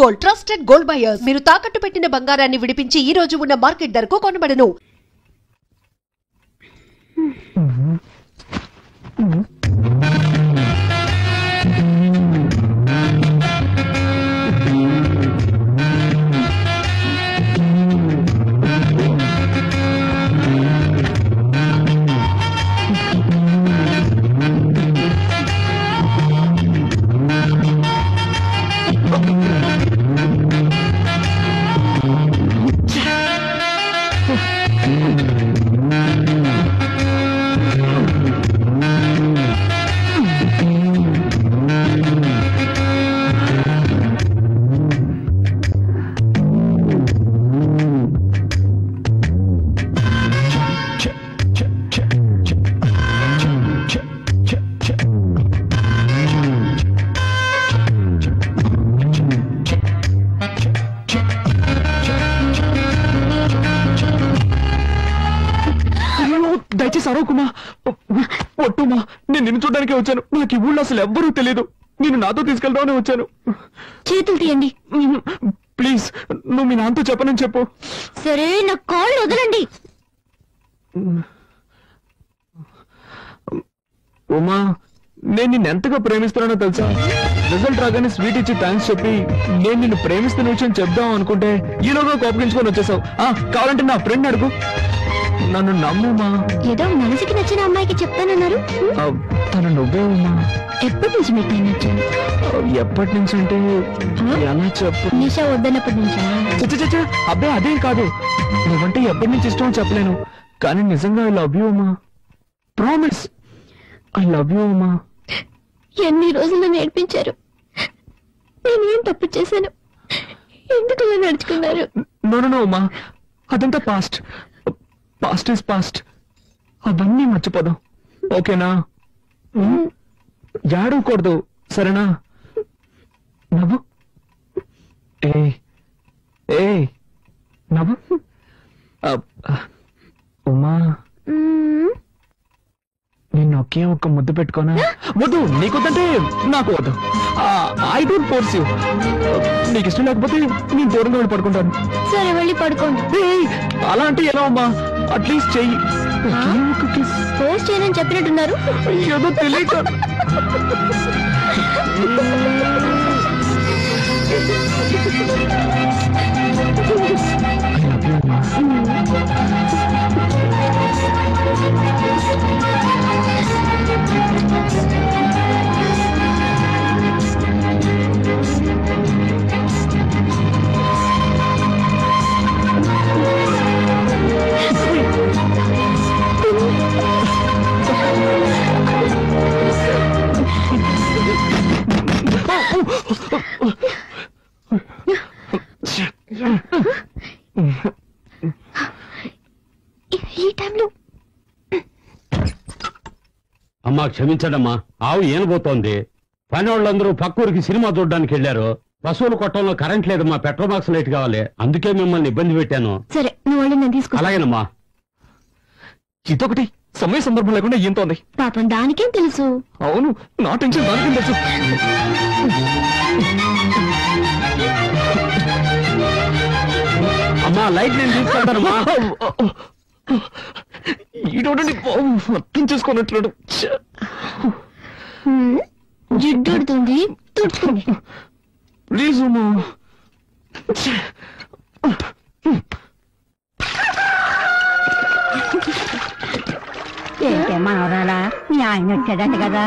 Gold trusted gold buyers. మీరు తాకట్టు పెట్టిన బంగారాన్ని విడిపించి ఈ రోజు ఉన్న మార్కెట్ ధరకు కొనబడను. దయచేసి అరవకుమా, ఒట్టుమా. నేను నిన్ను చూడడానికి వచ్చాను. నాకు ఈ ఊళ్ళో అసలు ఎవ్వరూ తెలియదు. నేను నాతో తీసుకెళ్దామని వచ్చాను. చేతులు తీయండి ప్లీజ్. నువ్వు మీ నాన్నతో చెప్పనని చెప్పు. సరే, నా కాళ్ళు వదలండి. ఉమా, నేను నిన్ను ఎంతగా ప్రేమిస్తున్నానో తెలుసా? రిజల్ట్ రాగానే స్వీట్ ఇచ్చి థ్యాంక్స్ చెప్పి నేను నిన్ను ప్రేమిస్తున్న విషయం చెప్దాం అనుకుంటే ఈలోగా కోపగించుకొని వచ్చేసావు. కావాలంటే నా ఫ్రెండ్ అడుగు. నన్ను నమ్ముమా. ఏదో మనసుకి నచ్చిన అమ్మాయికి చెప్తానన్నారు. తను నువ్వే ఉమా. ఎప్పటి నుంచి మీకు నేను నచ్చాను? ఎప్పటి నుంచి అంటే ఎలా చెప్పు? నిషా వద్దన్నప్పటి నుంచా? అబ్బాయి అదేం కాదు. నువ్వంటే ఎప్పటి నుంచి ఇష్టం చెప్పలేను, కానీ నిజంగా I love you Uma. Promise, I love you Uma. ఎన్ని రోజులు నేర్పించారు. నేనేం తప్పు చేశాను? ఎందుకు ఇలా నడుచుకున్నారు? నో ఉమా, అదంతా పాస్ట్. Past is past. అవన్నీ మర్చిపోదాం, ఓకేనా? ఏడవకూడదు, సరేనా? నవ్వు. ఏ నవ్వు. ఉమా, నేను ఒకే ఒక్క ముద్దు పెట్టుకోనా? వద్దు, నీకొద్దంటే నాకు వద్దు. I don't force you. నీకు ఇష్టం లేకపోతే నేను దూరంగా వెళ్ళి పడుకుంటాను. సరే, వెళ్ళి పడుకోండి. అలా అంటే ఎలా అమ్మా? అట్లీస్ట్ చెయ్యి. ఫోర్స్ చేయనని చెప్పినట్టున్నారు. ఏదో తెలియక. ఈ టైంలో అమ్మా, క్షమించడమ్మా. ఆవు ఏనబోతోంది. పని వాళ్ళందరూ పక్కూరికి సినిమా చూడడానికి వెళ్లారు. పశువుల కొట్టంలో కరెంట్ లేదమ్మా. పెట్రోల్ బాక్స్ లైట్ కావాలి. అందుకే మిమ్మల్ని ఇబ్బంది పెట్టాను. సరే, నువ్వు వెళ్ళి నేను తీసుకు. అలాగేనమ్మా. ఇదొకటి సమయ సందర్భం లేకుండా ఏంతోంది. పాపం దానికేం తెలుసు? అవును, నా టెన్షన్ దానికేం తెలుసు. అమ్మా, లైట్ నేను తీసుకుంటానమ్మా. ఈడోడండి అర్థం చేసుకున్నట్లు. జిడ్డుతుంది, తుడుచుకోండి ప్లీజ్ అమ్మా. ఏంటే మనవరాలా, మీ ఆయన వచ్చాడంట కదా?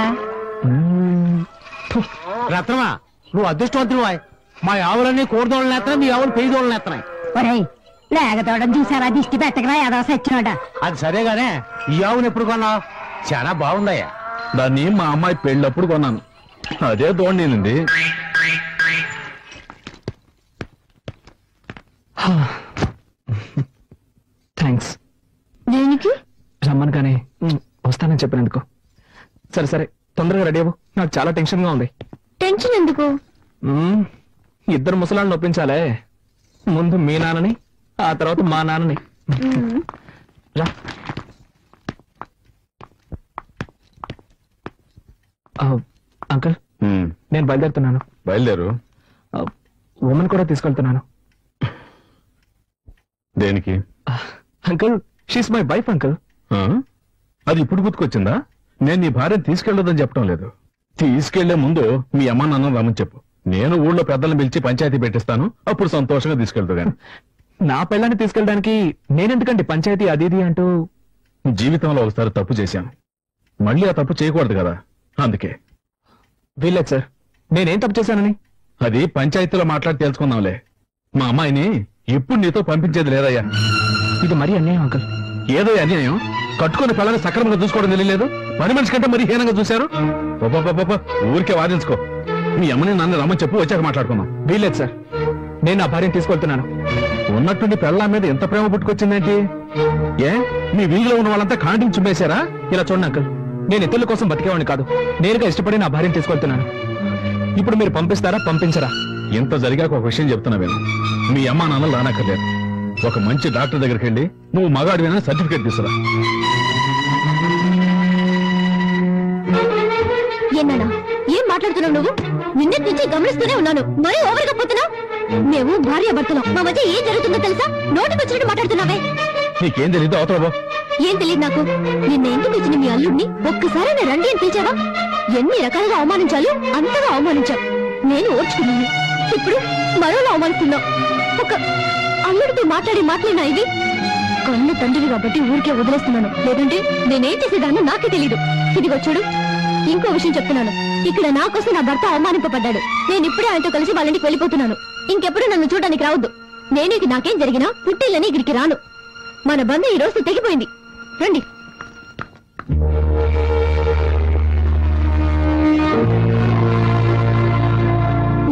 రత్నమా, నువ్వు అదృష్టవంతులు. మా ఆవులన్నీ కూరదోళ్ళని ఎత్తనా, మీ ఆవులు పెయ్యదోళ్ళని ఎత్తనాయి. ఒరేయ్, లేగతోడం చూసారా? దిష్టి పెట్టకరా, ఏదో సచ్చినోట. అది సరేగానే, ఈ ఆవును ఎప్పుడు కొన్నావు? చాలా బాగుందయ్యా. దాన్ని మా అమ్మాయి పెళ్ళప్పుడు కొన్నాను. అదే దోండింది. థ్యాంక్స్. దేనికి? రమ్మను కానీ వస్తానని చెప్పినందుకు. సరే సరే, తొందరగా రెడీ అవ్వు. నాకు చాలా టెన్షన్ గా ఉంది. టెన్షన్ ఎందుకు? ఇద్దరు ముసలాళ్ళని ఒప్పించాలే. ముందు మీ నాన్నని, ఆ తర్వాత మా నాన్నని. రా. అంకుల్, నేను బయలుదేరుతున్నాను. బయలుదేరు. ఉమెన్ కూడా తీసుకెళ్తున్నాను. దేనికి? Uncle, she's my wife uncle. అది ఇప్పుడు గుర్తుకొచ్చిందా? నేను నీ భార్యను తీసుకెళ్లొద్దని చెప్పడం లేదు. తీసుకెళ్లే ముందు మీ అమ్మ నాన్న రమ్మని చెప్పు. నేను ఊళ్ళో పెద్దలను పిలిచి పంచాయతీ పెట్టిస్తాను, అప్పుడు సంతోషంగా తీసుకెళ్తా గాని. నా పెళ్ళాన్ని తీసుకెళ్ళడానికి నేనెందుకండి పంచాయతీ అది ఇది అంటూ? జీవితంలో ఒకసారి తప్పు చేశాను, మళ్ళీ ఆ తప్పు చేయకూడదు కదా, అందుకే. వీల్లేదు సార్, నేనేం తప్పు చేశానని? అది పంచాయతీలో మాట్లాడి తెలుసుకుందాంలే. మా అమ్మాయిని ఎప్పుడు నీతో పంపించేది లేదయ్యా. ఇది మరీ అన్యాయం అంకుల్. ఏదో అన్యాయం? కట్టుకుని పిల్లల్ని సక్రమంగా చూసుకోవడం తెలియలేదు, పని మనిషి కంటే మరీ హీనంగా చూశారు. ఊరికే వాదించుకో. మీ అమ్మని నన్ను రమ్మని చెప్పు, వచ్చాక మాట్లాడుకుందాం. వీల్లేదు సార్, నేను నా భార్యను తీసుకెళ్తున్నాను. ఉన్నట్టుండి పెళ్ళ మీద ఎంత ప్రేమ పుట్టుకొచ్చిందేంటి? ఏ మీ వీధిలో ఉన్న వాళ్ళంతా కాంటింగ్ చుంపేశారా? ఇలా చూడండి అంకుల్, నేను ఇతరుల కోసం బతికేవాడిని కాదు, నేరుగా ఇష్టపడి నా భార్యను తీసుకెళ్తున్నాను. ఇప్పుడు మీరు పంపిస్తారా పంపించరా? ఇంత జరిగాక ఒక విషయం చెప్తున్నా విను. మీ అమ్మా నాన్నలు రానక్కర్లేదు. ఒక మంచి డాక్టర్ దగ్గరికి వెళ్ళి నువ్వు మగాడివేనా సర్టిఫికేట్ తీసుకురా. ఏనా ఏం మాట్లాడుతున్నావు నువ్వు? నిన్నటి నుంచి గమనిస్తూనే ఉన్నాను, మరీ ఓవర్గా పోతున్నావు. మేము భార్య భర్తలం, మా మధ్య ఏం జరుగుతుందో తెలుసా? నోటికి వచ్చినట్టు మాట్లాడుతున్నావే. నీకేం తెలీదు, అవతల ఏం తెలియదు నాకు. నిన్న ఇంటికి వచ్చిన మీ అల్లుడిని ఒక్కసారి నేను రండి అని పిలిచావా? ఎన్ని రకాలుగా అవమానించాలో అంతగా అవమానించావు. నేను ఓర్చుకున్నాను, ఇప్పుడు మరోలా అవమానిస్తున్నావు. ఒక అల్లుడితో మాట్లాడినా ఇది కన్న తండ్రివి కాబట్టి ఊరికే వదిలేస్తున్నాను, లేదంటే నేనేం చేసేదాన్ని నాకే తెలీదు. ఇదిగో చూడు, ఇంకో విషయం చెప్తున్నాను. ఇక్కడ నా కోసం నా భర్త అవమానింపబడ్డాడు. నేను ఇప్పుడే ఆయనతో కలిసి వాళ్ళ ఇంటికి వెళ్ళిపోతున్నాను. ఇంకెప్పుడు నన్ను చూడడానికి రావద్దు. నేను నాకేం జరిగినా పుట్టిల్లని ఇక్కడికి రాను. మన బంధం ఈ రోజు తెగిపోయింది. రండి.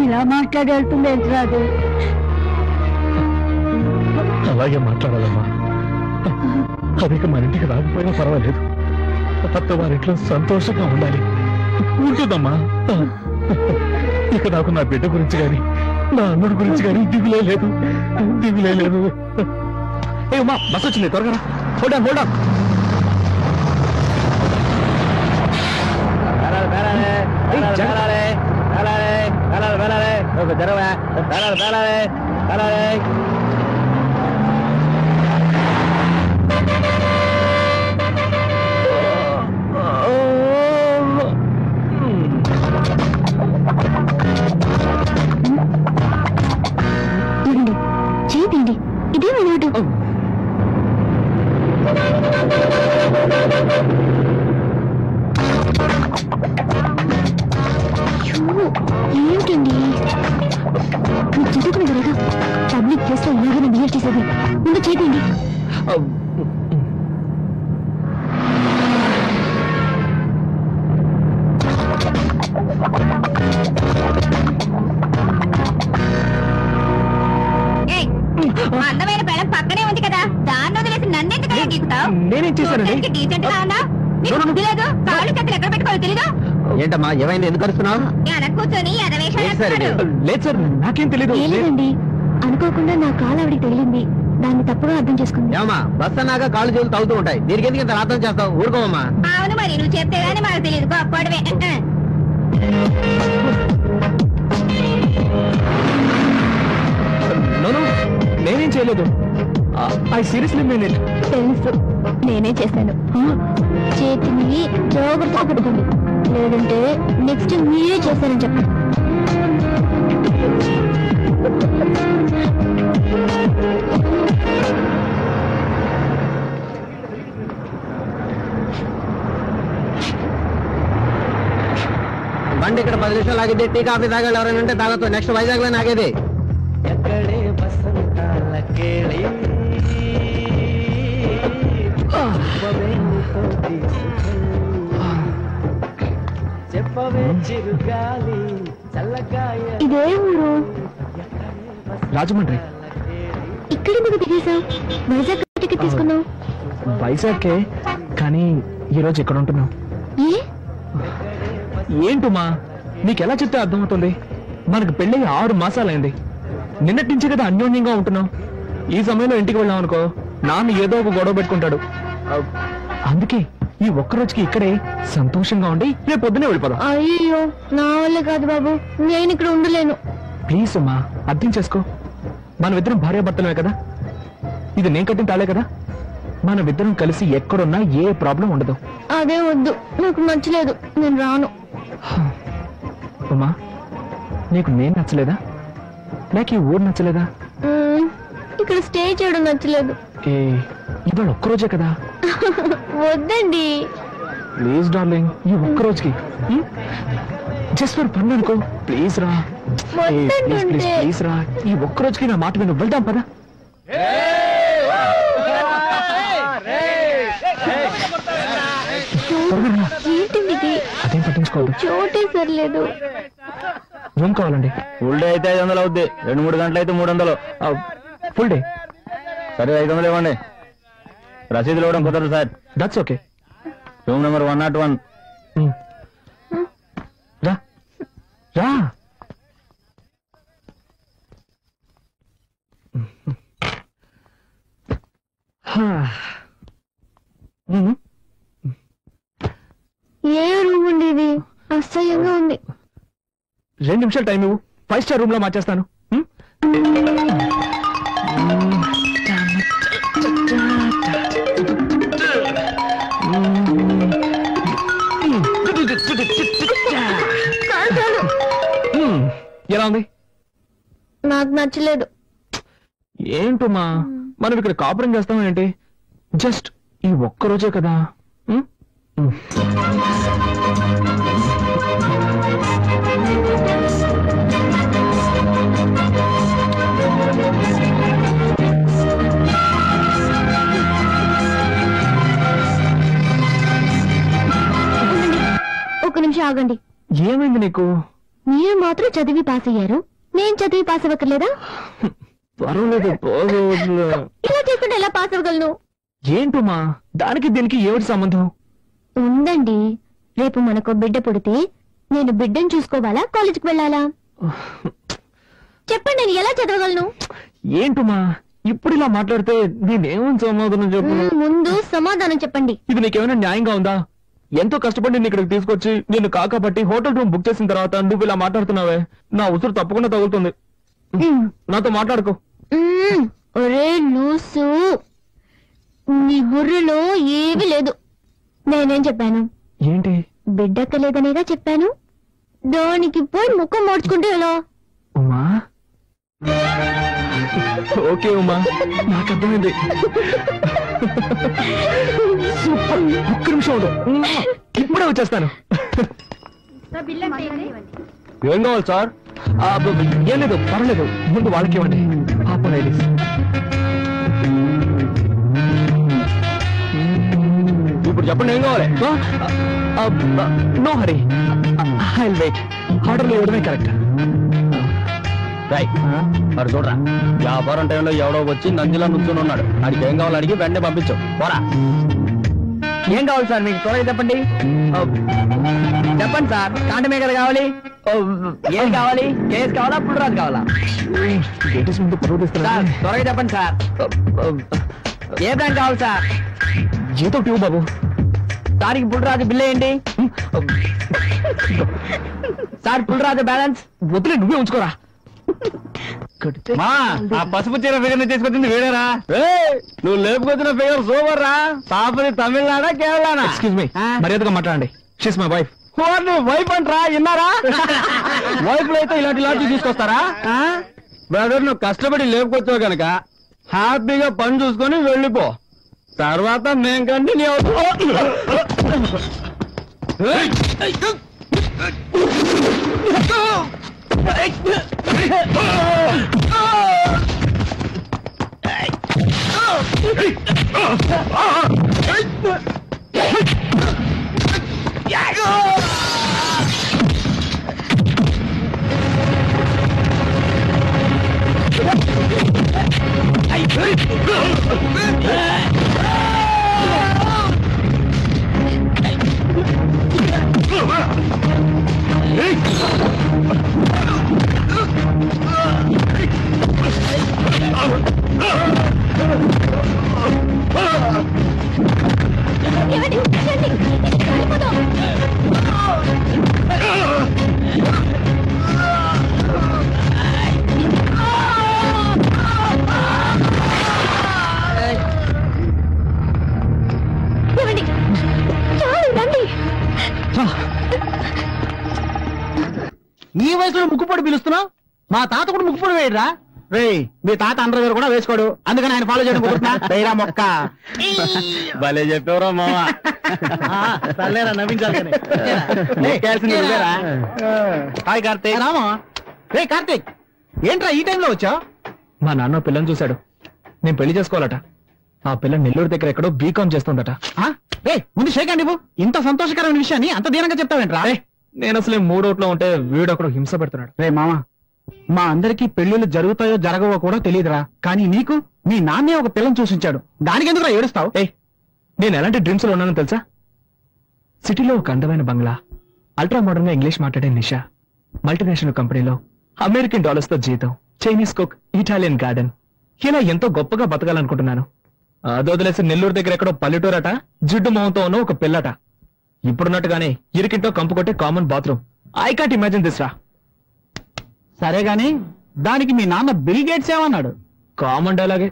ఇలా మాట్లాడి వెళ్తుంది ఏంటి రాదు? అలాగే మాట్లాడాలమ్మా. అదిక మన ఇంటికి రాకపోయినా పర్వాలేదు, అత్త వారింట్లో సంతోషంగా ఉండాలి. ఉంటుందమ్మా. ఇక నాకు నా బిడ్డ గురించి గాని నా అన్నుడి గురించి గాని దిగులే లేదు. ఏ ఉమా, బస్ వచ్చింది, త్వరగా హోల్డ్ ఆన్. చేయండి, ఇదేమీ నాటు. ఏమిటండి చదువుకునేది లేదా? పబ్లిక్ ప్లేస్ లో ఇలాగైనా బిహేవ్ చేసేది. ముందు చేయండి. అందమైన పెళ్ళం పక్కనే ఉంది కదా, దాన్ని వదిలేసి నన్నెందుకు గీకుతావు? నేనేం చేశానండి? డీసెంట్ గా ఉన్నా, నీకు బుద్ధి లేదు. కాళ్ళు చేతులు ఎక్కడ పెట్టుకోవాలి తెలీదు. ఏంటమ్మా, ఏమైంది? ఎందుకు అరుస్తున్నావు? కూర్చొని లేదు సార్, నాకేం తెలీదు. లేదండి, అనుకోకుండా నా కాలు ఆవిడికి తగిలింది, దాన్ని తప్పుగా అర్థం చేసుకుంది. ఏమా, బస్ అన్నాక కాళ్ళు చేతులు తగ్గుతూ ఉంటాయి, దీనికి ఎందుకు ఇంత అర్థం చేస్తావు? ఊరుకోమమ్మా. అవును, మరి నువ్వు చెప్తే గానీ మాకు తెలియదు. గొప్పడివే. నేనేం చేయలేదు. I seriously mean it. తెలుసు, నేనే చేశాను. చేతిని జాగ్రత్తగా పెట్టుకోండి, లేదంటే నెక్స్ట్ మీరే చేశారని చెప్పండి. బండి ఇక్కడ 10 నిమిషాలు ఆగితే టీ కాఫీ తాగాలి, ఎవరైనా ఉంటే తాగొచ్చు. నెక్స్ట్ వైజాగ్ లో ఆగేది. ఇదే ఊరు? రాజమండ్రి. ఇక్కడ ఎందుకు దిగేశావు? వైజాగ్ టికెట్ తీసుకున్నావు. వైజాగ్కే, కానీ ఈరోజు ఇక్కడ ఉంటున్నావు. ఏంటుమా, నీకెలా చెప్తే అర్థమవుతుంది? మనకు పెళ్ళి 6 మాసాలైంది. నిన్నటి నుంచి కదా అన్యోన్యంగా ఉంటున్నాం. ఈ సమయంలో ఇంటికి వెళ్ళాం అనుకో, నాన్న ఏదో ఒక గొడవ పెట్టుకుంటాడు. అందుకే ఈ ఒక్కరోజుకి ఇక్కడే సంతోషంగా ఉండి రేపు పొద్దునే వెళ్ళిపోదాం. అయ్యో, నా వల్ల కాదు బాబు, నేను ఇక్కడ ఉండలేను. ప్లీజ్ అమ్మా, అర్థం చేసుకో. మనమిద్దరం భార్యాభర్తలమే కదా, ఇది నేను కట్టిన తాళే కదా. మనమిద్దరం కలిసి ఎక్కడున్నా ఏ ప్రాబ్లం ఉండదు. అదే వద్దు, నాకు నచ్చలేదు, నేను రాను. అమ్మా, నీకు నేను నచ్చలేదా, లేక ఈ ఊరు నచ్చలేదా? ఇక్కడ స్టే చేయడం నచ్చలేదు. ఇవాళ ఒక్కరోజే కదా. వద్దండి. ప్లీజ్ డార్లింగ్, ఈ ఒక్కరోజుకి జస్ట్ ఫర్ ఫన్ అనుకో. ప్లీజ్ రా, ప్లీజ్ రా, ఈ ఒక్కరోజుకి నా మాట విను. వెళ్దాం పదా. ఏంటండి ఇది? అదేం పట్టించుకోవద్దు. చోటే సరిలేదు. రూమ్ కావాలండి. ఫుల్ డే అయితే 500 అవుద్ది, 2-3 గంటలు అయితే 300. ఫుల్ డే సరే 500 ఇవ్వండి. రసీదులు ఇవ్వడం కుదరదు sir. That's okay. Room number 101. రా రా. ఏ రూమ్ అండి ఇది? అసహ్యంగా ఉంది. 2 నిమిషాలు టైం ఇవ్వు, 5 స్టార్ రూమ్ లో మార్చేస్తాను. ఎలా ఉంది? నాకు నచ్చలేదు. ఏంటమ్మా, మనం ఇక్కడ కాపురం చేస్తాం ఏంటి? జస్ట్ ఈ ఒక్కరోజే కదా. ఒక నిమిషం ఆగండి. ఏమైంది నీకు? మీరు మాత్రం చదివి పాస్ అయ్యారు, నేను చదివి పాస్ అవ్వక్కర్లేదా? పర్వాలేదు, ఇలా చేసుకుంటే ఎలా పాస్ అవ్వగలను? ఏంటమ్మా, దానికి దీనికి ఏమిటి సంబంధం? ఉందండి. రేపు మనకు బిడ్డ పుడితే నేను బిడ్డను చూసుకోవాలా, కాలేజీకి వెళ్ళాలా? చెప్పండి, నేను ఎలా చదవగలను? ఏంటమ్మా, ఇప్పుడు ఇలా మాట్లాడితే నేనేమని సమాధానం చెప్పు? ముందు సమాధానం చెప్పండి. ఇది నీకేమైనా న్యాయంగా ఉందా? ఎంతో కష్టపడి నిన్ను ఇక్కడికి తీసుకొచ్చి నిన్ను కాకపట్టి హోటల్ రూమ్ బుక్ చేసిన తర్వాత నువ్వు ఇలా మాట్లాడుతున్నావే, నా ఉసురు తప్పకుండా తగులుతుంది. నాతో మాట్లాడుకో. ఒరే లూసు, నీ బుర్రలో ఏమీ లేదు. నేనేం చెప్పాను? ఏంటి? బిడ్డక్కలేదనేగా చెప్పాను. దానికి పోయి ముఖం మార్చుకుంటే ఎలా? ఉమా, ఓకే ఉమా, నాకు అర్థమైంది. సూపర్, ఒక్క నిమిషం ఉండు, ఇప్పుడే వచ్చేస్తాను. ఏం కావాలి సార్? ఏం లేదు, పర్వాలేదు, ముందు వాళ్ళకి ఇవ్వండి. పాపం లేడీస్. ఇప్పుడు చెప్పండి, ఏం కావాలి? No hurry, I will wait. ఆర్డర్లు ఇవ్వడమే కరెక్ట్. మరి చూడరా, వ్యాపారం టైంలో ఎవడో వచ్చి నందిలా నుంచుని ఉన్నాడు. వాడికి ఏం కావాలి అడిగి వెంటనే పంపించు. పోరా. ఏం కావాలి సార్ మీకు? త్వరగా చెప్పండి. చెప్పండి సార్, కాంటమే కదా కావాలి? ఏం కావాలి? కేసు కావాలా, పుల్రాజు కావాలా? లేడీస్ ముందు పరువు తీస్తారా? సార్ త్వరగా చెప్పండి సార్. ఏ బ్రాండ్ కావాలి సార్? ఏదో ట్యూ బాబు. సార్కి పుల్రాజు బిల్ ఏంటి సార్? పుల్రాజు బ్యాలెన్స్ వదిలే, నువ్వే ఉంచుకోరా. మా ఆ పసుపు చీర ఫిగర్ తీసుకొచ్చింది వీడేరా? నువ్వు లేపుకొచ్చిన ఫిగర్ సూపర్ రా. పాపది తమిళనాడా కేరళనా? ఎక్స్క్యూజ్ మీ, మర్యాదగా మాట్లాడండి. She's my wife. నువ్వు వైఫ్ అంటరా? విన్నారా? వైఫ్ అయితే ఇలాంటి తీసుకొస్తారా? బ్రదర్, నువ్వు కష్టపడి లేపుకొచ్చావు కనుక హ్యాపీగా పని చూసుకొని వెళ్ళిపో. తర్వాత మేం కంటిన్యూ అవుతాం. మా తాత కూడా ముక్కుపుడు వేయరా రే మీ తాత అండర్వేర్ కూడా వేసుకోడు అందుకని ఆయన ఫాలో చేయడం కుదురుతున్నా వేయరా మొక్క భలే చెప్పేవరా మామ సర్లేరా నవ్వించాలి హాయ్ కార్తీక్ రామా రే కార్తీక్ ఏంట్రా ఈ టైంలో వచ్చా మా నాన్న పిల్లని చూశాడు, నేను పెళ్లి చేసుకోవాలట. ఆ పిల్ల నెల్లూరు దగ్గర ఎక్కడో బీకామ్ చేస్తుందట. రే ముందు షేక్ అండి ఇంత సంతోషకరమైన విషయాన్ని అంత దీనంగా చెప్తావేంట్రా నేను అసలే మూడోట్లో ఉంటే వీడు అక్కడ హింస పెడుతున్నాడు. రే మామ మా అందరికి పెళ్లిళ్ళు జరుగుతాయో జరగవో కూడా తెలియదురా కానీ నీకు మీ నాన్నే ఒక పిల్లని చూసించాడు దానికి ఎందుకురా ఏడుస్తావు నేను ఎలాంటి డ్రీమ్స్ లో ఉన్నానో తెలుసా? సిటీలో ఒక అందమైన బంగ్లా, అల్ట్రా మోడర్న్ గా ఇంగ్లీష్ మాట్లాడే నిషా, మల్టీనేషనల్ కంపెనీలో అమెరికన్ డాలర్స్ తో జీతం, చైనీస్ కుక్, ఇటాలియన్ గార్డెన్, ఇలా ఎంతో గొప్పగా బతకాలనుకుంటున్నాను. అదొదిలేసి నెల్లూరు దగ్గర ఎక్కడో పల్లెటూరట, జిడ్డు మొహంతో ఉన్న ఒక పిల్లట. ఇప్పుడున్నట్టుగానే ఇరికింటో కంపు కొట్టే common bathroom. I can't imagine this రా. సరే గాని దానికి మీ నాన్న బిల్ గేట్స్ ఏమన్నాడు? కామన్ డైలాగే.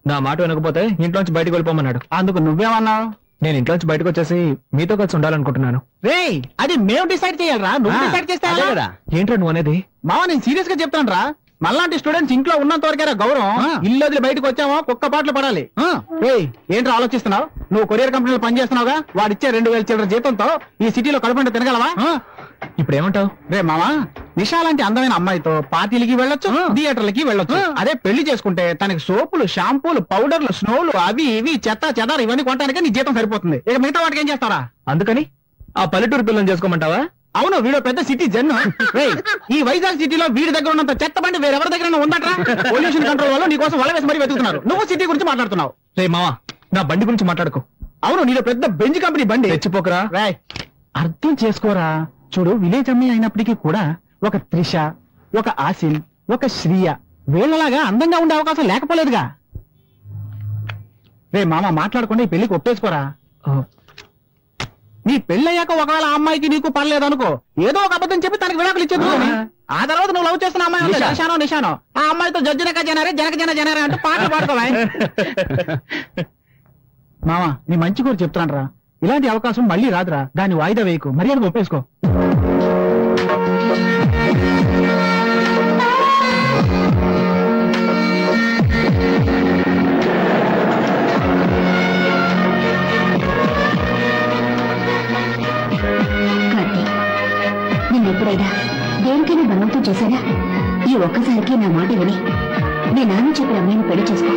నా మాట వినకపోతే ఇంట్లోంచి బయటకు వెళ్ళిపోమన్నాడు. అందుకు నువ్వేమన్నావు? నేను ఇంట్లోంచి బయటకు వచ్చేసి మీతో కలిసి ఉండాలనుకుంటున్నాను. రే అది మేము డిసైడ్ చేయాలరా, నువ్వు డిసైడ్ చేస్తే ఏంట్రా నువ్వు అనేది? మావా నేను సీరియస్ గా చెప్తాను రా, మళ్ళాంటి స్టూడెంట్స్ ఇంట్లో ఉన్నంత వరకే గౌరవం. ఇల్లు వదిలి బయటకు వచ్చావో కుక్క పాటలు పడాలి. ఏంట్రా ఆలోచిస్తున్నావు? నువ్వు కొరియర్ కంపెనీలో పనిచేస్తున్నావుగా, వాడిచ్చే 2000 చిల్లర జీతంతో ఈ సిటీలో కడుపుంటే తినగలవా? ఇప్పుడు ఏమంటావు? రే మామా నిషా లాంటి అందమైన అమ్మాయితో పార్టీలకి వెళ్ళొచ్చు, థియేటర్లకి వెళ్ళొచ్చు. అదే పెళ్లి చేసుకుంటే తనకి సోపులు, షాంపూలు, పౌడర్లు, స్నోలు, అవి ఇవి చెత్త చెదారు ఇవన్నీ కొనడానికి నీ జీతం సరిపోతుంది. ఇక మిగతా వాటికి ఏం చేస్తారా? అందుకని ఆ పల్లెటూరు పిల్లని చేసుకోమంటావా? అవును, వీడు పెద్ద సిటీ జన్. ఈ వైజాగ్ సిటీలో వీడి దగ్గర ఉన్నంత చెత్త బండి వేరెవరి దగ్గర ఉందట్రా? పొల్యూషన్ కంట్రోల్ వల్ల నీ కోసం వల వేసి మరీ వెతుకుతున్నారు. నువ్వు సిటీ గురించి మాట్లాడుతున్నావు. రే మావా నా బండి గురించి మాట్లాడుకో. అవును నీలో పెద్ద బెంజ్ కంపెనీ బండి. తెచ్చిపోకరా. అర్థం చేసుకోరా. చూడు విలేజ్ అమ్మాయి అయినప్పటికీ కూడా ఒక త్రిష, ఒక ఆసిల్, ఒక శ్రీయ వీళ్ళలాగా అందంగా ఉండే అవకాశం లేకపోలేదుగా. రే మామ మాట్లాడకుండా ఈ పెళ్లికి ఒప్పేసుకోరా. నీ పెళ్ళయ్యాక ఒకవేళ ఆ అమ్మాయికి నీకు పర్లేదనుకో, ఏదో ఒక అబద్ధం చెప్పి తనకి విడాకులు ఇచ్చేది. ఆ తర్వాత నువ్వు లవ్ చేస్తున్న అమ్మాయి నిషానో ఆ అమ్మాయితో జడ్జినక జనరే అంటూ పాటలు పాడుకోవా. మామ నీ మంచి కూడా చెప్తాను రా, ఇలాంటి అవకాశం మళ్ళీ రాదురా. దాన్ని వాయిదా వేయకు, మర్యాద ఒప్పేసుకో. ఎప్పుడైనా దేనికైనా బలవంతం చేశారా? ఈ ఒక్కసారికి నా మాట విని మీ నాన్న చెప్పిన అమ్మాయిని పెళ్లి చేసుకో.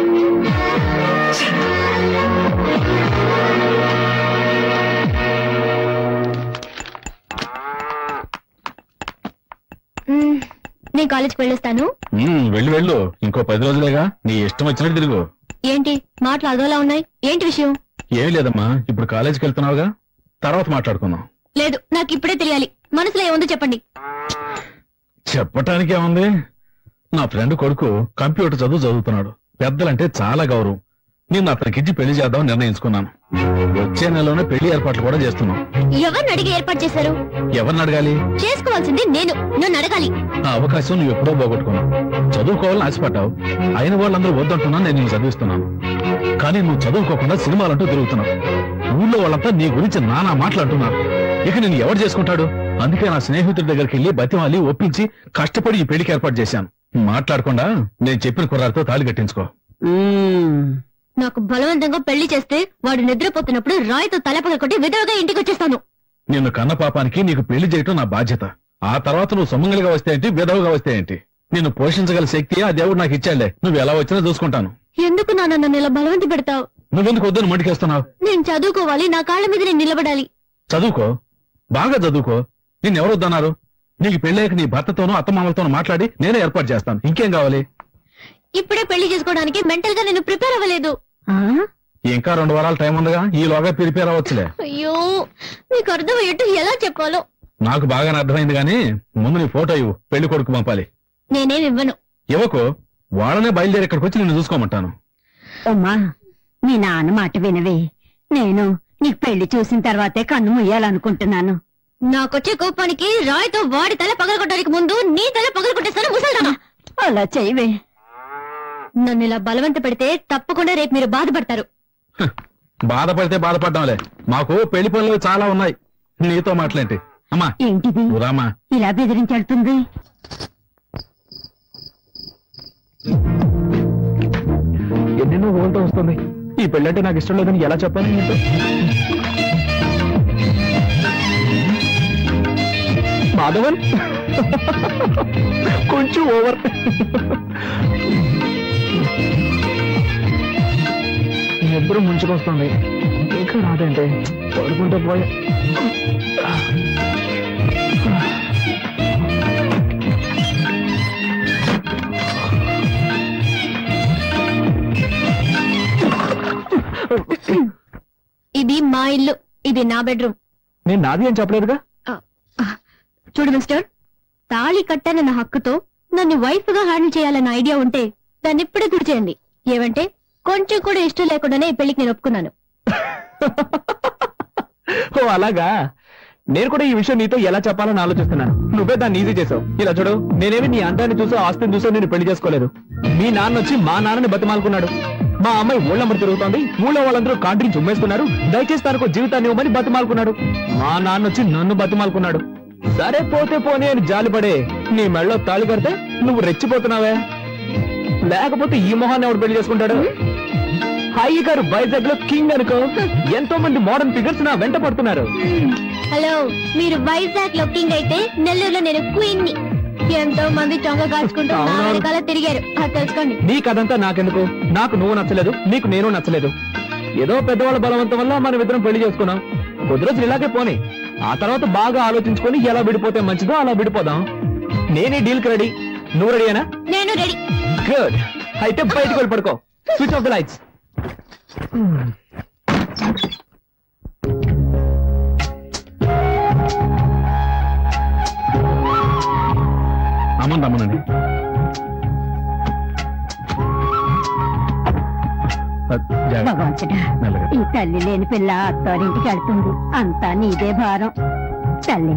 నేను కాలేజ్కి వెళ్ళొస్తాను. వెళ్ళు, ఇంకో 10 రోజులేగా, నీ ఇష్టం వచ్చినట్టు తిరుగు. ఏంటి మాటలు అదోలా ఉన్నాయి? ఏంటి విషయం? ఏం లేదమ్మా, ఇప్పుడు కాలేజీకి వెళ్తున్నావుగా, తర్వాత మాట్లాడుకుందాం. లేదు, నాకు ఇప్పుడే తెలియాలి. మనసులో ఏముందో చెప్పండి. చెప్పటానికి ఏముంది, నా ఫ్రెండ్ కొడుకు కంప్యూటర్ చదువుతున్నాడు. పెద్దలంటే చాలా గౌరవం. నేను అతనికిచ్చి పెళ్లి చేద్దాం నిర్ణయించుకున్నాను. వచ్చే నెలలోనే పెళ్లి ఏర్పాట్లు కూడా చేస్తున్నాం. ఎవరిని అడిగి ఏర్పాటు చేశారు? ఎవరిని అడగాలి? చేసుకోవాల్సింది నేను, నన్ను అడగాలి. ఆ అవకాశం నువ్వు ఎప్పుడో పోగొట్టుకున్నావు. చదువుకోవాలని ఆశపడ్డావు, అయిన వాళ్ళందరూ వద్దంటున్నా నేను నిన్ను చదివిస్తున్నాను. కానీ నువ్వు చదువుకోకుండా సినిమాలంటూ తిరుగుతున్నావు. ఊళ్ళో వాళ్ళంతా నీ గురించి నానా మాట్లాడుతున్నారు. ఇక నేను ఎవరు చేసుకుంటాడు? అందుకే నా స్నేహితుడి దగ్గరికి వెళ్లి బతిమాలి ఒప్పించి కష్టపడి ఈ పెళ్లికి ఏర్పాటు చేశాను. మాట్లాడకుండా నేను చెప్పిన కుర్రాడితో తాళి కట్టించుకో. నాకు బలవంతంగా పెళ్లి చేస్తే వాడు నిద్రపోతున్నప్పుడు రాయితో తలపగ కొట్టి విధవగా ఇంటికి వచ్చేస్తాను. నిన్ను కన్న పాపానికి నీకు పెళ్లి చేయటం నా బాధ్యత. ఆ తర్వాత నువ్వు సుమంగళిగా వస్తే ఏంటి, విధవగా వస్తే ఏంటి, నిన్ను పోషించగల శక్తి ఆ దేవుడు నాకు ఇచ్చాడులే. నువ్వు ఎలా వచ్చినా చూసుకుంటాను. ఎందుకు నాన్న నన్ను ఇలా బలవంత పెడతావు? నువ్వెందుకు వద్దని మంటికేస్తున్నావు? నేను చదువుకోవాలి, నా కాళ్ళ మీద నేను నిలబడాలి. చదువుకో, బాగా చదువుకో. నిన్నెవరు వద్దన్నారు? నీకు పెళ్ళాక నీ భర్తతోనూ అత్తమామలతోనూ మాట్లాడి నేనే ఏర్పాటు చేస్తాను. ఇంకేం కావాలి? ఇప్పుడే పెళ్లి చేసుకోవడానికి మెంటల్ గా నేను ప్రిపేర్ అవ్వలేదు. ఇంకా 2 వారాల టైం ఉందిగా, ఈలోగా ప్రిపేర్ అవ్వచ్చులే. అయ్యో, మీకు అర్థమయ్యేట్టు ఎలా చెప్పాలో నాకు బాగానే అర్థమైంది గానీ ముందు నీ ఫోటో ఇవ్వు, పెళ్లి కొడుకు పంపాలి. నేనేం ఇవ్వను. ఇవ్వకు, వాళ్ళనే బయలుదేరి ఇక్కడికి వచ్చి నిన్ను చూసుకోమంటాను. అమ్మా మీ నాన్న మాట వినవే. నేను నీకు పెళ్లి చూసిన తర్వాతే కన్ను ముయ్యాలనుకుంటున్నాను. నాకొచ్చే కోపానికి రాయితో వాడి తల పగలగొట్టడానికి ముందు నీ తల పగలగొట్టేస్తాను ముసల్దానా. అలా చేయవే. నన్ను ఇలా బలవంత పెడితే తప్పకుండా రేపు మీరు బాధపడతారు. బాధపడితే బాధపడ్డాంలే, మాకు పెళ్లి పనులు చాలా ఉన్నాయి. నీతో మాట్లాంటి అమ్మా. ఏంటిది రామా, ఇలా బెదిరించెళ్తుంది? ఎన్నెన్నో ఊళ్ళతో వస్తుంది. ఈ పెళ్ళంటే నాకు ఇష్టం లేదని ఎలా చెప్పాను నీతో? మాధవన్ కొంచెం ఓవర్. ఎప్పుడు ముంచుకొస్తుంది, ఇంకా రాదంటే పడుకుంటే పోయా. ఇది మా ఇల్లు, ఇది నా బెడ్రూమ్. నేను నాది అని చెప్పలేదుగా. చూడు మిస్టర్, తాళి కట్టానన్న హక్కుతో నన్ను వైఫ్ గా హ్యాండిల్ చేయాలన్న ఐడియా ఉంటే దాన్ని ఇప్పుడే గుర్తు చేయండి. ఏమంటే కొంచెం కూడా ఇష్టం లేకుండానే ఈ పెళ్లికి నేను ఒప్పుకున్నాను. ఓ అలాగా. నేను కూడా ఈ విషయం నీతో ఎలా చెప్పాలని ఆలోచిస్తున్నాను. నువ్వే దాన్ని ఈజీ చేసావు. ఇలా చూడు, నేనేమి నీ అందాన్ని చూసో ఆస్తిని చూసో నేను పెళ్లి చేసుకోలేదు. మీ నాన్న వచ్చి మా నాన్నని బతిమాలుకున్నాడు. మా అమ్మాయి ఊళ్ళమ్మడి తిరుగుతోంది, ఊళ్ళో వాళ్ళందరూ కాంట్రించి ఉమ్మేస్తున్నారు, దయచేసి తనకు జీవితాన్ని ఇవ్వమని బతిమాలుకున్నాడు. మా నాన్న వచ్చి నన్ను బతిమాలుకున్నాడు. సరే పోతే పోనీ అని జాలిపడే నీ మెళ్ళలో తాళి కడితే నువ్వు రెచ్చిపోతున్నావే. లేకపోతే ఈ మొహాన్ని ఎవడు పెళ్లి చేసుకుంటాడు? హాయి గారు వైజాగ్ లో కింగ్ అనుకో. ఎంతో మంది మోడర్న్ ఫిగర్స్ నా వెంట పడుతున్నారు. హలో, మీరు వైజాగ్ లో కింగ్ అయితే నెల్లూరులో నేను క్వీన్ ని. ఎంతో మంది చొంగ కాచుకుంటూ నా వెనకాల తిరిగారు, అది తెలుసుకోండి. నీకదంతా నాకెందుకు? నాకు నువ్వు నచ్చలేదు, నీకు నేను నచ్చలేదు. ఏదో పెద్దవాళ్ళ బలవంతం వల్ల మనం ఇద్దరం పెళ్లి చేసుకున్నాం. కొద్ది రోజులు ఇలాగే పోనీ, ఆ తర్వాత బాగా ఆలోచించుకొని ఎలా విడిపోతే మంచిదో అలా విడిపోదాం. నేనే డీల్ కి రెడీ. నువ్వు రెడీనా? నేను రెడీ. గుడ్. అయితే బయటకు వెళ్ళి పడుకో. Switch off the lights. రమ్మనండి. భగవంతుడా, ఈ తల్లి లేని పిల్ల అత్తారింటికి వెళ్తుంది. అంతా నీదే భారం. తల్లి,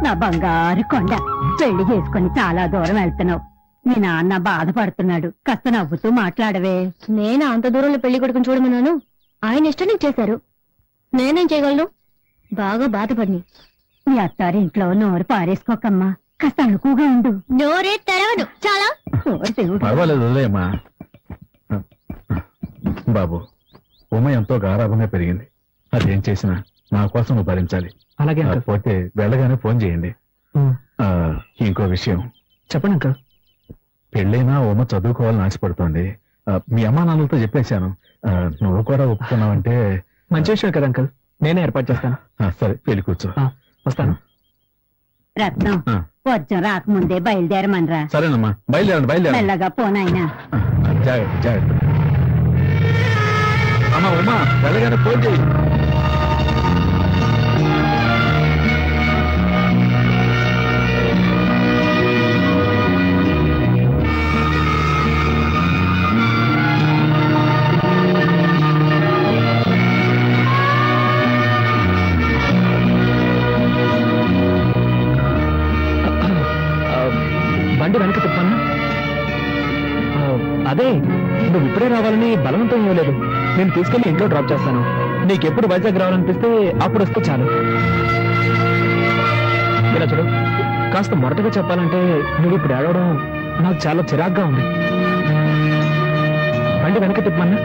నా బంగారు కొండ, పెళ్లి చేసుకుని చాలా దూరం వెళ్తున్నావు. మీ నాన్న బాధపడుతున్నాడు, కాస్త నవ్వుతూ మాట్లాడవే. నేను అంత దూరంలో పెళ్లి కొడుకుని చూడమన్నాను, ఆయన ఇష్టం చేశారు. నేనేం చేయగలను? బాగా బాధపడి. మీ అత్తారింట్లో నోరు పారేసుకోకమ్మా, కాస్త అణుకుగా ఉండు. నోరే తెరవను. చాలా పర్వాలేదు, వదిలేయమ్మా. బాబు, ఉమ ఎంతో గారాభంగా పెరిగింది. అదేం చేసినా నా కోసం నువ్వు భరించాలి. అలాగే పోతే వెళ్ళగానే ఫోన్ చేయండి. ఇంకో విషయం చెప్పండి అంకల్. పెళ్ళైనా ఉమ చదువుకోవాలని ఆశపడుతోంది. మీ అమ్మా నాన్నలతో చెప్పేశాను. నువ్వు కూడా ఒప్పుకున్నావంటే మంచి విషయం కదా అంకల్, నేనే ఏర్పాటు చేస్తాను. సరే, పెళ్లి కూర్చో. వస్తాను. రత్నం, వర్జం రాకముందే బయలుదేరమనరా. సరేనమ్మా, బయలుదేరండి. బయలుదేరండి. మెల్లగా పోనాయినా. జాగ్రత్త జాగ్రత్త. అమ్మా ఉమా, వెళ్ళగానే ఫోన్ చేయి. బండి వెనక తిప్పాను. అదే, నువ్వు ఇప్పుడే రావాలని బలవంతం ఇవ్వలేదు. నేను తీసుకెళ్లి ఇంట్లో డ్రాప్ చేస్తాను. నీకెప్పుడు వైజాగ్ రావాలనిపిస్తే అప్పుడు వస్తే చాలు. ఇలా చూడు, కాస్త మొరటగా చెప్పాలంటే నువ్వు ఇప్పుడు ఏడవడం నాకు చాలా చిరాగ్గా ఉంది. బండి వెనక తిప్పమన్నా.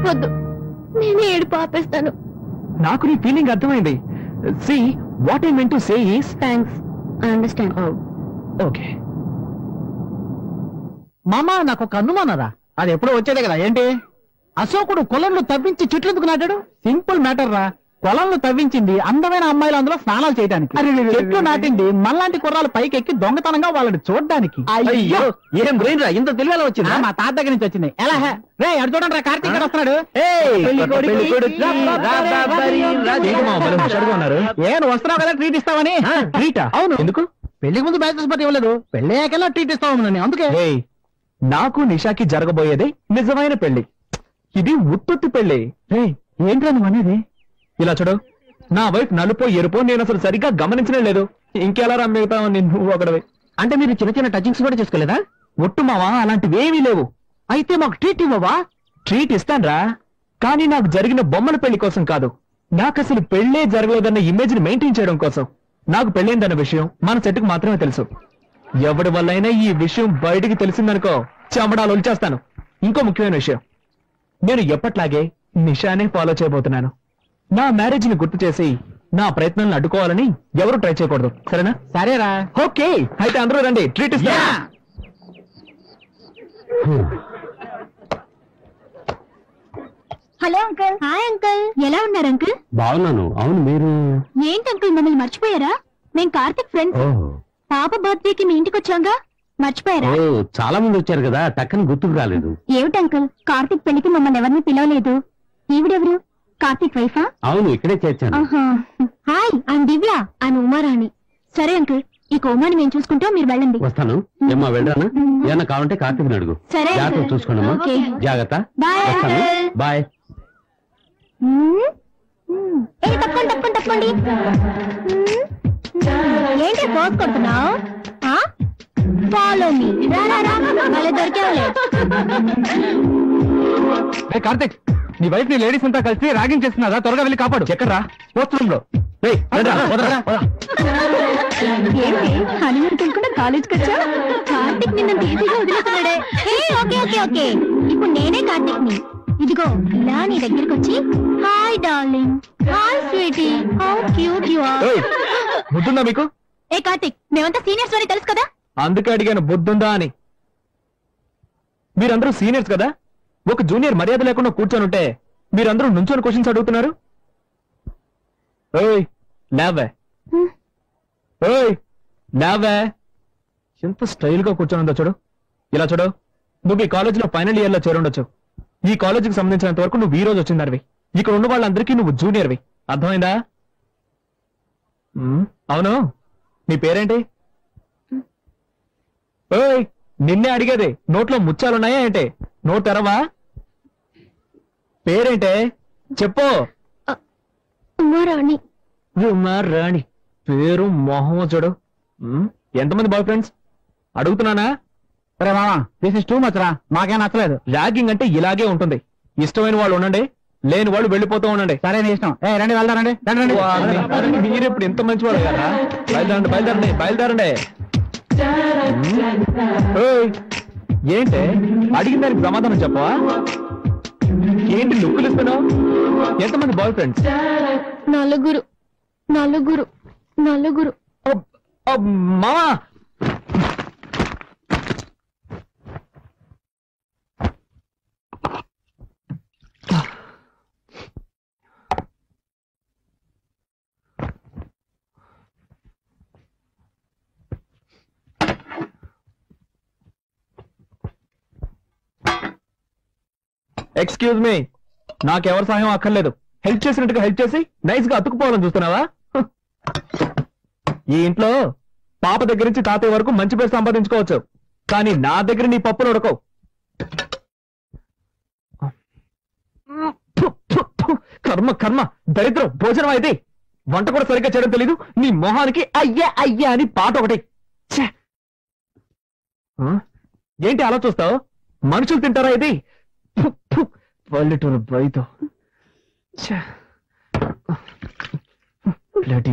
వద్దు, నేనే ఏడుపు ఆపేస్తాను. నాకు నీ ఫీలింగ్ అర్థమైంది. See, what I meant to say is... Thanks, I understand. Okay. మామా, నాకు ఒక అనుమానరా. అది ఎప్పుడో వచ్చేదే కదా. ఏంటి? అశోకుడు కొలంలో తవ్వించి చెట్లు ఎందుకు నాటాడు? సింపుల్ మ్యాటర్ రా. కొలంలో తవ్వించింది అందమైన అమ్మాయిలు అందులో స్నానాలు చేయడానికి. చెట్లు నాటింది మనలాంటి కుర్రాలు పైకి ఎక్కి దొంగతనంగా వాళ్ళని చూడడానికి. అయ్యో, ఏం బ్రెయిన్ రా, ఇంత తెలివేలా వచ్చింది. మా తాత దగ్గర నుంచి వచ్చింది. ఎలా రే, అడు చూడండి రా, కార్తీక్ గారు వస్తున్నాడు. ఏం వస్తున్నావు కదా, ట్రీట్ ఇస్తావని. ట్రీటా? అవును. ఎందుకు? పెళ్లికి ముందు బ్యాచెస్ పట్టి ఇవ్వలేదు, పెళ్లి అయ్యాకల్లా ట్రీట్ ఇస్తావు. అందుకే నాకు నిషాకి జరగబోయేది నిజమైన పెళ్లి. ఇది ఉత్పత్తి పెళ్లి. ఏంట్రా నువ్వు అనేది? ఇలా చూడు, నా వైఫ్ నలుపో ఎరుపో నేను అసలు సరిగ్గా గమనించనే లేదు. ఇంకెలా రమ్మిగుతావు నువ్వు ఒకడవి. అంటే మీరు చిన్న చిన్న టచింగ్స్ కూడా చేసుకోలేదా? ఒట్టు మావా, అలాంటివేమీ లేవు. అయితే మాకు ట్రీట్ ఇవ్వవా? ట్రీట్ ఇస్తాన్రా, కానీ నాకు జరిగిన బొమ్మల పెళ్లి కోసం కాదు. నాకు అసలు పెళ్లే జరగలేదన్న ఇమేజ్ ని మెయింటైన్ చేయడం కోసం. నాకు పెళ్ళైందన్న విషయం మన సెట్కు మాత్రమే తెలుసు. ఎవడి వల్లైనా ఈ విషయం బయటికి తెలిసిందనుకో, చెమడాలు ఒలిచేస్తాను. ఇంకో ముఖ్యమైన విషయం, నేను ఎప్పట్లాగే నిషానే ఫాలో చేయబోతున్నాను. నా మ్యారేజ్ ని గుర్తు చేసి నా ప్రయత్నాలను అడ్డుకోవాలని ఎవరు ట్రై చేయకూడదు, సరేనా? సరేరా. ఓకే, అయితే అందరూ రండి, ట్రీట్ ఇస్తా. Hello uncle. హాయ్ అంకుల్, ఎలా ఉన్నారు అంకుల్? బాగున్నాను. అవును, మీరు? ఏంటి అంకుల్ మమ్మల్ని మర్చిపోయారా? మేము కార్తిక్ ఫ్రెండ్స్. పాప బర్త్డేకి మీ ఇంటికి వచ్చాంగా, మర్చిపోయారా? చాలా మంది వచ్చారు కదా, టక్కన గుర్తుకు రాలేదు. ఏమిటి అంకుల్, కార్తిక్ పెళ్లికి మమ్మల్ని ఎవరిని పిలవలేదు. ఈవిడెవరు? కార్తిక్ వైఫా? అవును, ఇక్కడే చేర్చాను. Hi, I'm Divya. I'm Uma Rani. సరే అంకుల్, ఈ కోమాని మేము చూసుకుంటాం, మీరు వెళ్ళండి. వస్తాను. ఏమ్మా, వెళ్ళరానా? ఏమన్నా కావాలంటే కార్తీక్ అడుగు. సరే జాగ్రత్త చూసుకోండమ్మా. ఓకే. జాగ్రత్త. బాయ్ వస్తాను. అంకుల్. బాయ్. తప్పండి తప్పండి. ఏంటి ఫోర్స్ కొడుతున్నావు? Follow me. మళ్ళీ దొరికేవాలే. కార్తిక్, నీ వైఫ్ ని లేడీస్ అంతా కలిసి ర్యాగింగ్ చేస్తున్నారా? త్వరగా వెళ్ళి కాపాడు. ఎక్కడ్రా? పోస్ట్ రూమ్ లో. ఏంటి హనీమూన్ తెలుకుండా కాలేజ్కి వచ్చా? కార్తిక్ నిన్ను ఈజీగా వదిలేస్తున్నాడే. ఓకే ఓకే ఓకే, ఇప్పుడు నేనే కార్తిక్ ని. ఇదిగో ఇలా నీ దగ్గరికి వచ్చి, hi darling, hi sweetie, how cute you are. బుద్ధుందా మీకు? ఏ కార్తిక్, మేమంతా సీనియర్స్ అని తెలుసు కదా. అందుకే అడిగాను బుద్ధుందా అని. మీరందరూ సీనియర్స్ కదా, ఒక జూనియర్ మర్యాద లేకుండా కూర్చొని ఉంటే మీరందరూ నుంచొని క్వశ్చన్స్ అడుగుతున్నారు. ఓయ్ లేవే, ఓయ్ లేవే. ఎంత స్టైల్ గా కూర్చొని ఉందో చూడు. ఇలా చూడు, నువ్వు ఈ కాలేజీలో ఫైనల్ ఇయర్ లో చేరుండొచ్చు. ఈ కాలేజీకి సంబంధించినంత వరకు నువ్వు ఈ రోజు వచ్చిందనివి. ఇక్కడ ఉన్న వాళ్ళందరికీ నువ్వు జూనియర్వి, అర్థమైందా? అవును, నీ పేరేంటి? ఓయ్ నిన్నే అడిగేది, నోట్లో ముచ్చాలున్నాయా ఏంటి? నోట్ తెరవా? పేరేంటే చెప్పు. ఉమారాణి. ఉమారాణి పేరు మొహం చూడు. ఎంతమంది బాయ్ ఫ్రెండ్స్ అడుగుతున్నానా? అరే మామా, దిస్ ఇస్ టూ మచ్ రా, మాకేం నచ్చలేదు. ర్యాగింగ్ అంటే ఇలాగే ఉంటుంది. ఇష్టమైన వాళ్ళు ఉండండి, లేని వాళ్ళు వెళ్ళిపోతూ ఉండండి. సరే నీ ఇష్టం. ఏ రండి, వెళ్దారండి. మీరు ఇప్పుడు ఎంత మంచివాడు కదా. బయలుదేరండి బయలుదేరండి బయలుదేరండి. ఏంటే అడిగిన దానికి సమాధానం చెప్పవా? ఏంటి లుక్కులు ఇస్తున్నావు? ఎంతమంది బాయ్ ఫ్రెండ్స్? నలుగురు నలుగురు నలుగురు. మామా, ఎక్స్క్యూజ్ మీ, నాకెవరి సహాయం అక్కర్లేదు. హెల్ప్ చేసినట్టుగా హెల్ప్ చేసి నైస్ గా అతుకుపోవాలని చూస్తున్నావా? ఈ ఇంట్లో పాప దగ్గర నుంచి తాతయ్య వరకు మంచి పేరు సంపాదించుకోవచ్చు, కానీ నా దగ్గర నీ పప్పులు ఉడకవు. కర్మ కర్మ, దరిద్రం, భోజనం అయితే వంట కూడా సరిగ్గా చేయడం తెలీదు. నీ మొహానికి అయ్యా అయ్యా అని పాట ఒకటి. ఏంటి అలా చూస్తావు? మనుషులు తింటారా ఇది? పల్లెటూరు బయట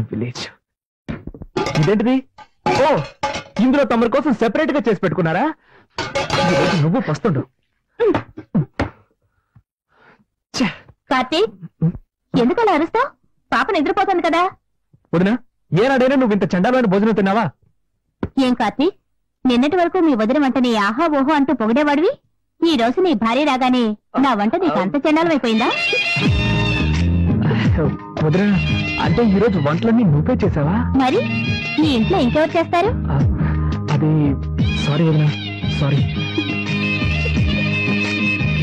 విలేజ్. ఇదేంటిది? ఓ, ఇందులో తమరి కోసం సెపరేట్ గా చేసి పెట్టుకున్నారా? నువ్వు పస్తుండు. కార్తీక్, ఎందుకు అలా అరుస్తావు? పాప నిద్రపోతుంది కదా. వదినా, ఏనాడైనా నువ్వు ఇంత చండాలమైన భోజనం తిన్నావా? ఏం కార్తీక్, నిన్నటి వరకు మీ వదిన వంటని ఆహా ఓహో అంటూ పొగిడేవాడివి. ఈ రోజు నీ భార్య రాగానే నా వంట నీకు అంత చండాలమైపోయిందా? వదినా, అంటే ఈ రోజు వంటలన్నీ నువ్వే చేసావా? మరి ఈ ఇంట్లో ఇంకెవరు చేస్తారు? అది సారీ వదినా, సారీ.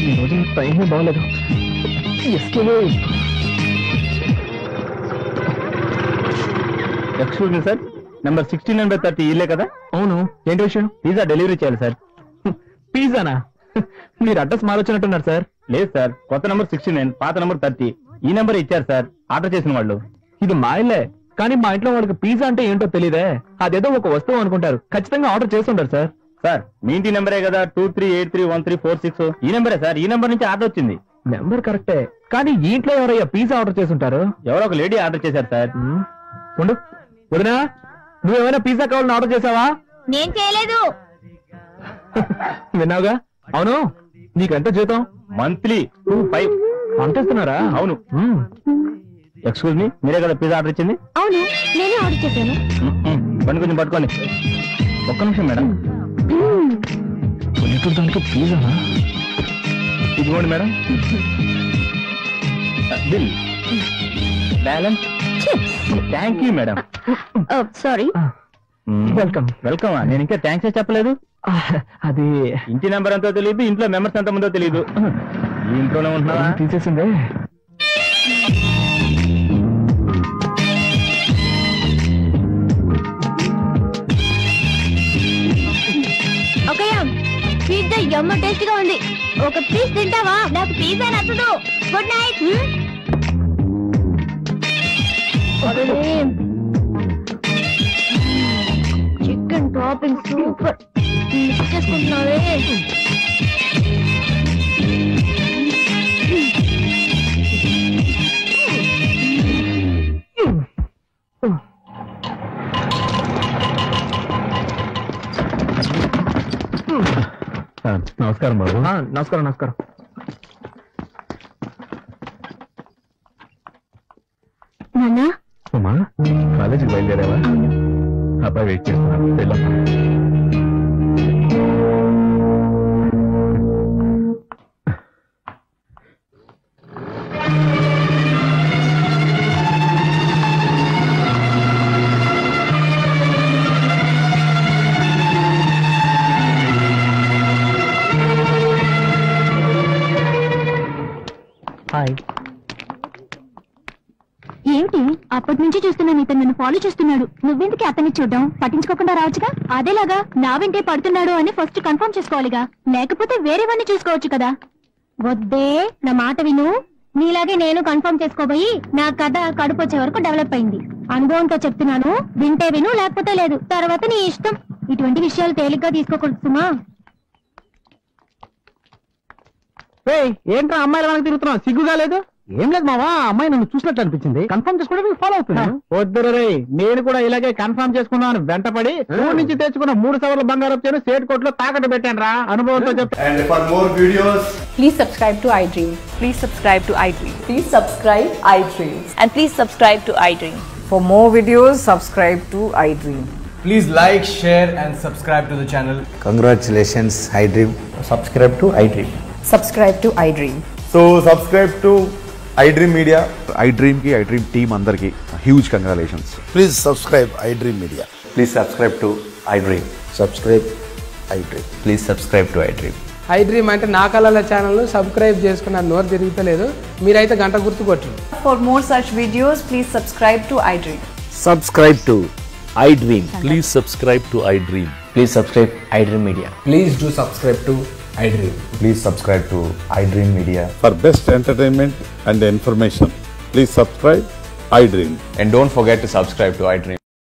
ఈ రోజు టైమే బాగలేదు. ఎక్స్క్యూజ్ మీ సార్, నెంబర్ 1630 ఇల్లే కదా? అవును, ఏంటి విషయం? పిజ్జా డెలివరీ చేయాలి సార్. పిజ్జానా? మీరు అడ్రస్ మారొచ్చినట్టున్నారు సార్. లేదు సార్, కొత్త నెంబర్ 69, పాత నెంబర్ 30. ఈ నెంబర్ ఇచ్చారు సార్ ఆర్డర్ చేసిన వాళ్ళు. ఇది మా ఇల్లే, కానీ మా ఇంట్లో వాళ్ళకి పిజ్జా అంటే ఏంటో తెలియదే. అదేదో ఒక వస్తువు అనుకుంటారు. ఖచ్చితంగా ఆర్డర్ చేస్తుంటారు సార్. సార్, మీ ఇంటి నెంబరే కదా 23831346. ఈ నెంబరే సార్, ఈ నెంబర్ నుంచి ఆర్డర్ వచ్చింది. నెంబర్ కరెక్టే, కానీ ఈ ఇంట్లో ఎవరయ్యా పిజ్జా ఆర్డర్ చేస్తుంటారు? ఎవరో ఒక లేడీ ఆర్డర్ చేశారు సార్. ఉండు వదినా, నువ్వేమైనా పిజ్జా కావాలని ఆర్డర్ చేసావా? నేను చేయలేదు. విన్నావుగా? అవును, నీకెంత జీతం? మంత్లీ 2,500. అంతేస్తున్నారా? అవును. ఎక్స్క్యూజ్ మీ, మీరే కదా పిజ్జా ఆర్డర్ ఇచ్చింది? అవును, నేనే ఆర్డర్ చేశాను. బండి కొంచెం పట్టుకోండి. ఒక్క నిమిషం మేడం. దానికి పిజ్జానా? ఇదిగోండి madam bill. Balance. Thank you madam. Sorry. Welcome. Welcome. నేను ఇంకా థ్యాంక్స్ చెప్పలేదు. అది ఇంటి నెంబర్ ఎంతో తెలియదు, ఇంట్లో మెంబర్స్ ఎంత మందో తెలియదు. ఈ ఇంట్లోనే ఉంటున్నావా? తీసేసిందే. ఓకేయా, పిజ్జా యమ్మ టేస్ట్ గా ఉంది. ఒక పీస్ తింటావా? నాకు పిజ్జా నచ్చదు. Good night. Chicken topping super. చేసుకుంటున్నావే. నమస్కారం బాబు. నమస్కారం. నమస్కారం. నాన్నా, అమ్మా కాలేజీకి బయలుదేరావా? అబ్బాయి వెయిట్ చేస్తున్నాను. వెళ్ళమ్మా. హాయ్. ఏమిటి అప్పటి నుంచి చూస్తున్నాను, ఇతను నన్ను ఫాలో చేస్తున్నాడు. నువ్వెందుకు అతన్ని చూడడం? పట్టించుకోకుండా రావచ్చుగా. అదేలాగా నా వెంటే పడుతున్నాడు అని ఫస్ట్ కన్ఫర్మ్ చేసుకోవాలిగా, లేకపోతే వేరేవన్నీ చూసుకోవచ్చు కదా. వద్దే, నా మాట విను. నీలాగే నేను కన్ఫర్మ్ చేసుకోబోయి నా కథ కడుపు వచ్చే వరకు డెవలప్ అయింది. అనుభవంతో చెప్తున్నాను, వింటే విను, లేకపోతే లేదు. తర్వాత నీ ఇష్టం. ఇటువంటి విషయాలు తేలిగ్గా తీసుకోకూడదు సుమా. ఏంట్రా అమ్మాయిల వెనక తిరుగుతున్నావు? సిగ్గుగా లేదు? ఏం లేదు మావా, అమ్మాయి నన్ను చూసినట్టు అనిపించింది. కన్ఫర్మ్ చేసుకోవడానికి ఫాలో అవుతున్నాను. వద్దురు రే, నేను కూడా ఇలాగే కన్ఫర్మ్ చేసుకున్నాను. వెంటపడి ఊరి నుంచి తెచ్చుకున్న 3 సవర్ల బంగారం చేను సేట్ కోట్లో తాకట్టు పెట్టాను రా. అనుభవంతో చెప్తా. And for more videos, please subscribe to iDream. Please subscribe to iDream. Please subscribe iDream. And please subscribe to iDream. For more videos, subscribe to iDream. please like, share and subscribe to the channel. Congratulations, iDream. Subscribe to iDream. Subscribe to iDream. So subscribe to iDream Media. iDream ki iDream team andarki huge congratulations. Please subscribe iDream Media. Please subscribe to iDream. Subscribe iDream. Please subscribe to iDream. iDream అంటే నా కళల channel subscribe చేసుకున్న నోరు తిరుగుతలేదు. మీరైతే గంట గుర్తు కొట్టండి. For more such videos, please subscribe to iDream. Subscribe to iDream. Please subscribe to iDream. Please subscribe iDream Media. Please do subscribe to iDream. Please subscribe to iDream Media. For best entertainment and information, please subscribe iDream. And don't forget to subscribe to iDream.